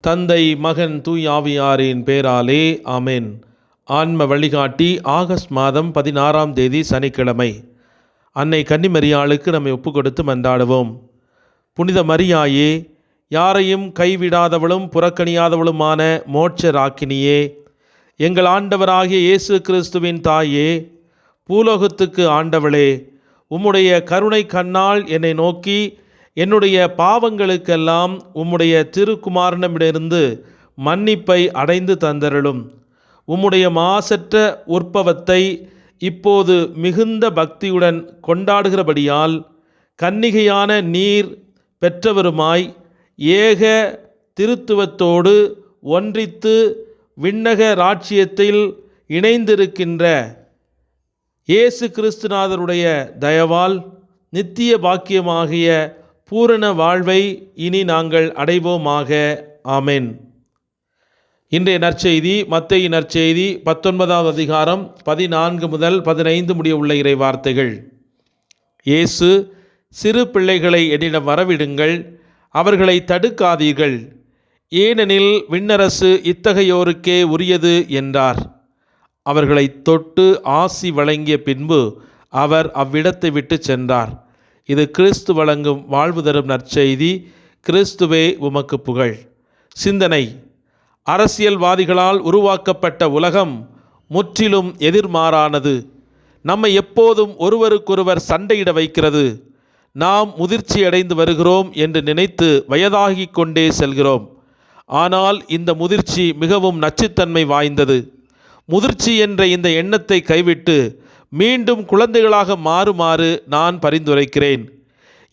தந்தை, மகன், தூய் ஆவியாரின் பேராலே ஆமென். ஆன்ம வழிகாட்டி ஆகஸ்ட் மாதம் 16ஆம் தேதி சனிக்கிழமை. அன்னை கன்னிமரியாளுக்கு நம்மை ஒப்பு கொடுத்து மன்றாடுவோம். புனித மரியாயே, யாரையும் கைவிடாதவளும் புறக்கணியாதவளுமான மோட்ச ராக்கினியே, எங்கள் ஆண்டவராகிய இயேசு கிறிஸ்துவின் தாயே, பூலோகத்துக்கு ஆண்டவளே, உம்முடைய கருணை கண்ணால் என்னை நோக்கி என்னுடைய பாவங்களுக்கெல்லாம் உம்முடைய திருக்குமாரனிடமிருந்து மன்னிப்பை அடைந்து தந்தருளும். உம்முடைய மாசற்ற உற்பவத்தை இப்போது மிகுந்த பக்தியுடன் கொண்டாடுகிறபடியால் கன்னிகையான நீர் பெற்றவருமாய் ஏக திருத்துவத்தோடு ஒன்றித்து விண்ணக ராட்சியத்தில் இணைந்திருக்கின்ற இயேசு கிறிஸ்துநாதருடைய தயவால் நித்திய பாக்கியமாகிய பூரண வாழ்வை இனி நாங்கள் அடைவோமாக. ஆமென். இன்றைய நற்செய்தி மத்தேயு நற்செய்தி 19ஆம் அதிகாரம் 14 முதல் 15 முடிய உள்ள இறை வார்த்தைகள். இயேசு, சிறு பிள்ளைகளை என்னிடம் வரவிடுங்கள், அவர்களை தடுக்காதீர்கள், ஏனெனில் விண்ணரசு இத்தகையோருக்கே உரியது என்றார். அவர்களை தொட்டு ஆசி வழங்கிய பின்பு அவர் அவ்விடத்தை விட்டு சென்றார். இது கிறிஸ்து வழங்கும் வாழ்வு தரும் நற்செய்தி. கிறிஸ்துவே உமக்கு புகழ். சிந்தனை: அரசியல்வாதிகளால் உருவாக்கப்பட்ட உலகம் முற்றிலும் எதிர்மாறானது. நம்மை எப்போதும் ஒருவருக்கொருவர் சண்டையிட வைக்கிறது. நாம் முதிர்ச்சி அடைந்து வருகிறோம் என்று நினைத்து வயதாகிக் கொண்டே செல்கிறோம். ஆனால் இந்த முதிர்ச்சி மிகவும் நச்சுத்தன்மை வாய்ந்தது. முதிர்ச்சி என்ற இந்த எண்ணத்தை கைவிட்டு மீண்டும் குழந்தைகளாக மாறுமாறு நான் பரிந்துரைக்கிறேன்.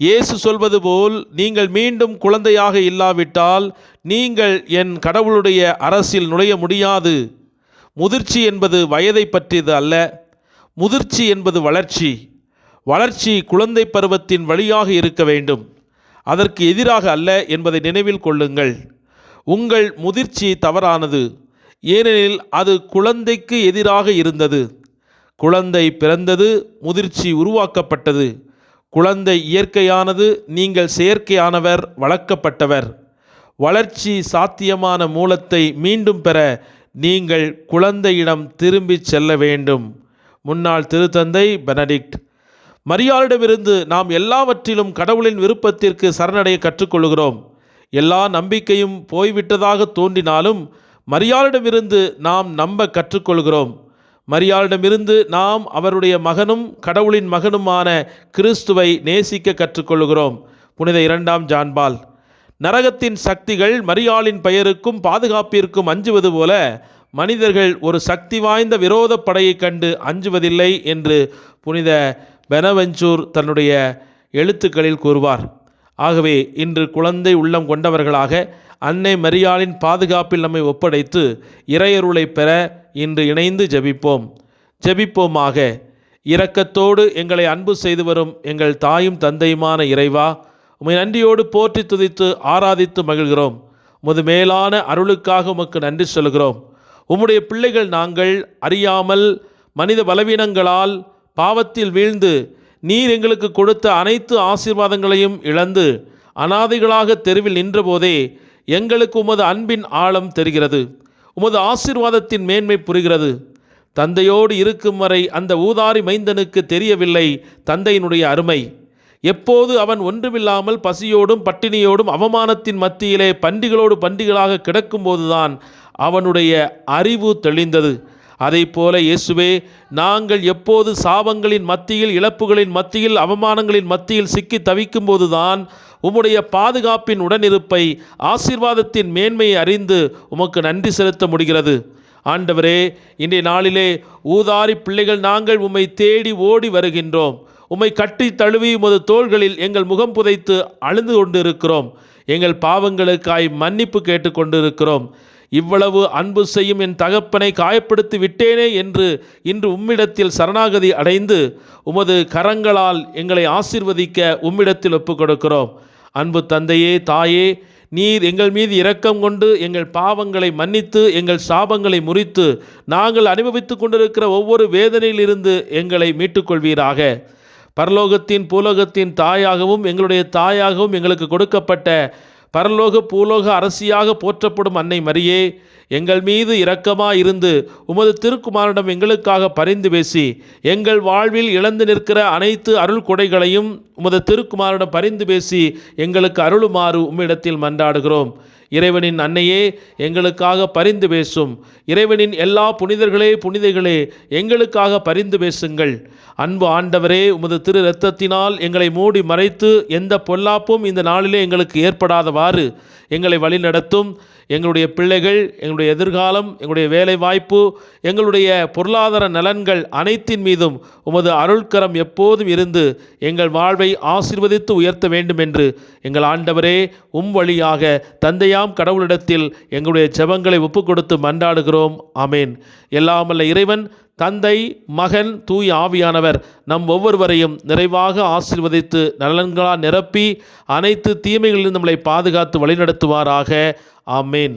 இயேசு சொல்வது போல், நீங்கள் மீண்டும் குழந்தையாக இல்லாவிட்டால் நீங்கள் என் கடவுளுடைய அரசில் நுழைய முடியாது. முதிர்ச்சி என்பது வயதை பற்றியது அல்ல. முதிர்ச்சி என்பது வளர்ச்சி. வளர்ச்சி குழந்தை பருவத்தின் வழியாக இருக்க வேண்டும், அதற்கு எதிராக அல்ல என்பதை நினைவில் கொள்ளுங்கள். உங்கள் முதிர்ச்சி தவறானது, ஏனெனில் அது குழந்தைக்கு எதிராக இருந்தது. குழந்தை பிறந்தது, முதிர்ச்சி உருவாக்கப்பட்டது. குழந்தை இயற்கையானது, நீங்கள் செயற்கையானவர், வளர்க்கப்பட்டவர். வளர்ச்சி சாத்தியமான மூலத்தை மீண்டும் பெற நீங்கள் குழந்தையிடம் திரும்பி செல்ல வேண்டும். முன்னாள் திருத்தந்தை பெனடிக்ட். மரியாளிடமிருந்து நாம் எல்லாவற்றிலும் கடவுளின் விருப்பத்திற்கு சரணடைய கற்றுக்கொள்கிறோம். எல்லா நம்பிக்கையும் போய்விட்டதாக தோன்றினாலும் மரியாளிடமிருந்து நாம் நம்ப கற்றுக்கொள்கிறோம். மரியாளிடமிருந்து நாம் அவருடைய மகனும் கடவுளின் மகனுமான கிறிஸ்துவை நேசிக்க கற்றுக்கொள்கிறோம். புனித 2ஆம் ஜான்பால். நரகத்தின் சக்திகள் மரியாளின் பெயருக்கும் பாதுகாப்பிற்கும் அஞ்சுவது போல மனிதர்கள் ஒரு சக்தி வாய்ந்த விரோத படையை கண்டு அஞ்சுவதில்லை என்று புனித பெனவென்சூர் தன்னுடைய எழுத்துக்களில் கூறுவார். ஆகவே இன்று குழந்தை உள்ளம் கொண்டவர்களாக அன்னை மரியாளின் பாதுகாப்பில் நம்மை ஒப்படைத்து இறையருளை பெற இன்று இணைந்து ஜெபிப்போமாக. இரக்கத்தோடு எங்களை அன்பு செய்து வரும் எங்கள் தாயும் தந்தையுமான இறைவா, உம்மை நன்றியோடு போற்றி துதித்து ஆராதித்து மகிழ்கிறோம். உமது மேலான அருளுக்காக உமக்கு நன்றி சொல்கிறோம். உம்முடைய பிள்ளைகள் நாங்கள் அறியாமல் மனித பலவீனங்களால் பாவத்தில் வீழ்ந்து நீர் எங்களுக்கு கொடுத்த அனைத்து ஆசீர்வாதங்களையும் இழந்து அனாதைகளாக தெருவில் நின்றபோதே எங்களுக்கு உமது அன்பின் ஆழம் தெரிகிறது. உமது ஆசீர்வாதத்தின் மேன்மை புரிகிறது. தந்தையோடு இருக்கும் வரை அந்த ஊதாரி மைந்தனுக்கு தெரியவில்லை தந்தையினுடைய அருமை. எப்போது அவன் ஒன்றுமில்லாமல் பசியோடும் பட்டினியோடும் அவமானத்தின் மத்தியிலே பண்டிகளோடு பண்டிகளாக கிடக்கும்போதுதான் அவனுடைய அறிவு தெளிந்தது. அதைப்போல இயேசுவே, நாங்கள் எப்போது சாபங்களின் மத்தியில், இழப்புகளின் மத்தியில், அவமானங்களின் மத்தியில் சிக்கி தவிக்கும்போதுதான் உம்முடைய பாதுகாப்பின் உடனிருப்பை, ஆசீர்வாதத்தின் மேன்மையை அறிந்து உமக்கு நன்றி செலுத்த முடிகிறது. ஆண்டவரே, இன்றைய நாளிலே ஊதாரி பிள்ளைகள் நாங்கள் உம்மை தேடி ஓடி வருகின்றோம். உம்மை கட்டி தழுவி உமது தோள்களில் எங்கள் முகம் புதைத்து அழுது கொண்டிருக்கிறோம். எங்கள் பாவங்களுக்காய் மன்னிப்பு கேட்டுக்கொண்டிருக்கிறோம். இவ்வளவு அன்பு செய்யும் என் தகப்பனை காயப்படுத்தி விட்டேனே என்று இன்று உம்மிடத்தில் சரணாகதி அடைந்து உமது கரங்களால் எங்களை ஆசீர்வதிக்க உம்மிடத்தில் ஒப்புக் கொடுக்கிறோம். அன்பு தந்தையே, தாயே, நீர் எங்கள் மீது இரக்கம் கொண்டு எங்கள் பாவங்களை மன்னித்து எங்கள் சாபங்களை முறித்து நாங்கள் அனுபவித்து கொண்டிருக்கிற ஒவ்வொரு வேதனையிலிருந்து எங்களை மீட்டுக்கொள்வீராக. பரலோகத்தின் பூலோகத்தின் தாயாகவும் எங்களுடைய தாயாகவும் எங்களுக்கு கொடுக்கப்பட்ட பரலோக பூலோக அரசியாக போற்றப்படும் அன்னை மரியே, எங்கள் மீது இரக்கமாயிருந்து உமது திருக்குமாரனிடம் எங்களுக்காக பரிந்து பேசி எங்கள் வாழ்வில் இழந்து நிற்கிற அனைத்து அருள் கொடைகளையும் உமது திருக்குமாரனிடம் பரிந்து பேசி எங்களுக்கு அருளுமாறு உம்மிடத்தில் மன்றாடுகிறோம். இறைவனின் அன்னையே, எங்களுக்காக பரிந்து பேசும். இறைவனின் எல்லா புனிதர்களே புனிதைகளே, எங்களுக்காக பரிந்து பேசுங்கள். அன்பு ஆண்டவரே, உமது திரு இரத்தத்தினால் எங்களை மூடி மறைத்து எந்த பொல்லாப்பும் இந்த நாளிலே எங்களுக்கு ஏற்படாதவாறு எங்களை வழிநடத்தும். எங்களுடைய பிள்ளைகள், எங்களுடைய எதிர்காலம், எங்களுடைய வேலை வாய்ப்பு, எங்களுடைய பொருளாதார நலன்கள் அனைத்தின் மீதும் உமது அருள்கரம் எப்போதும் இருந்து எங்கள் வாழ்வை ஆசீர்வதித்து உயர்த்த வேண்டும் என்று எங்கள் ஆண்டவரே வழியாக தந்தையாம் கடவுளிடத்தில் எங்களுடைய ஜெபங்களை ஒப்புக்கொடுத்து மன்றாடுகிறோம். ஆமேன். எல்லாம் வல்ல இறைவன் தந்தை, மகன், தூய் ஆவியானவர் நம் ஒவ்வொருவரையும் நிறைவாக ஆசீர்வதித்து நலன்களால் நிரப்பி அனைத்து தீமைகளிலிருந்து நம்மளை பாதுகாத்து வழிநடத்துவாராக. ஆமேன்.